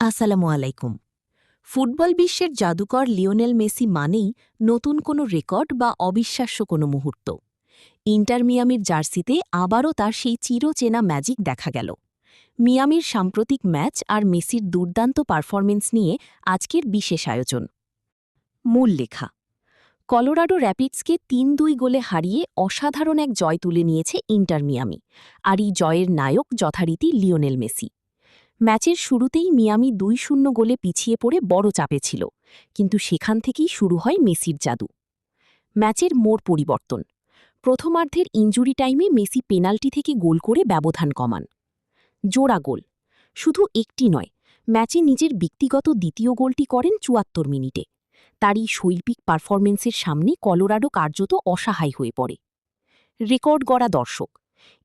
আসসালামু আলাইকুম। ফুটবল বিশ্বের জাদুকর লিওনেল মেসি মানেই নতুন কোনো রেকর্ড বা অবিশ্বাস্য কোনো মুহূর্ত। ইন্টার মিয়ামির জার্সিতে আবারও তার সেই চিরচেনা ম্যাজিক দেখা গেল। মিয়ামির সাম্প্রতিক ম্যাচ আর মেসির দুর্দান্ত পারফরমেন্স নিয়ে আজকের বিশেষ আয়োজন। মূল লেখা: কলোরাডো র্যাপিডসকে ৩-২ গোলে হারিয়ে অসাধারণ এক জয় তুলে নিয়েছে ইন্টার মিয়ামি, আর এই জয়ের নায়ক যথারীতি লিওনেল মেসি। ম্যাচের শুরুতেই মিয়ামি ২-০ গোলে পিছিয়ে পড়ে বড় চাপে ছিল, কিন্তু সেখান থেকেই শুরু হয় মেসির জাদু। ম্যাচের মোড় পরিবর্তন: প্রথমার্ধের ইনজুরি টাইমে মেসি পেনাল্টি থেকে গোল করে ব্যবধান কমান। জোড়া গোল, শুধু একটি নয়, ম্যাচে নিজের ব্যক্তিগত দ্বিতীয় গোলটি করেন ৭৪ মিনিটে। তার এই শৈল্পিক পারফরমেন্সের সামনে কলোরাডো কার্যত অসহায় হয়ে পড়ে। রেকর্ড গড়া দর্শক: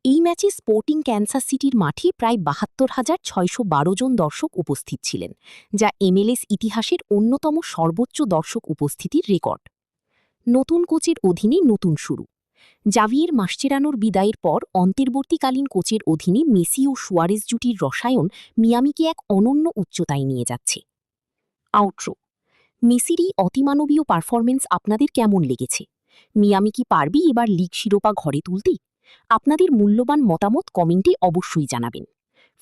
এই ম্যাচে স্পোর্টিং ক্যানসাস সিটির মাঠে প্রায় ৭২,৬১২ জন দর্শক উপস্থিত ছিলেন, যা MLS ইতিহাসের অন্যতম সর্বোচ্চ দর্শক উপস্থিতির রেকর্ড। নতুন কোচের অধীনে নতুন শুরু: জাভিয়ের মাসচেরানোর বিদায়ের পর অন্তর্বর্তীকালীন কোচের অধীনে মেসি ও সুয়ারেজ জুটির রসায়ন মিয়ামিকে এক অনন্য উচ্চতায় নিয়ে যাচ্ছে। আউট্রো: মেসির এই অতিমানবীয় পারফরমেন্স আপনাদের কেমন লেগেছে? মিয়ামি কি পারবে এবার লিগ শিরোপা ঘরে তুলতে? আপনাদের মূল্যবান মতামত কমেন্টে অবশ্যই জানাবেন।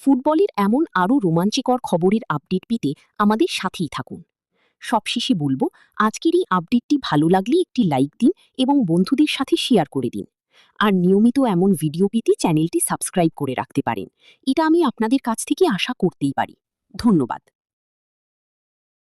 ফুটবলের এমন আরও রোমাঞ্চকর খবরের আপডেট পেতে আমাদের সাথেই থাকুন। সবশেষে বলব, আজকের এই আপডেটটি ভালো লাগলে একটি লাইক দিন এবং বন্ধুদের সাথে শেয়ার করে দিন। আর নিয়মিত এমন ভিডিও পেতে চ্যানেলটি সাবস্ক্রাইব করে রাখতে পারেন। এটা আমি আপনাদের কাছ থেকে আশা করতেই পারি। ধন্যবাদ।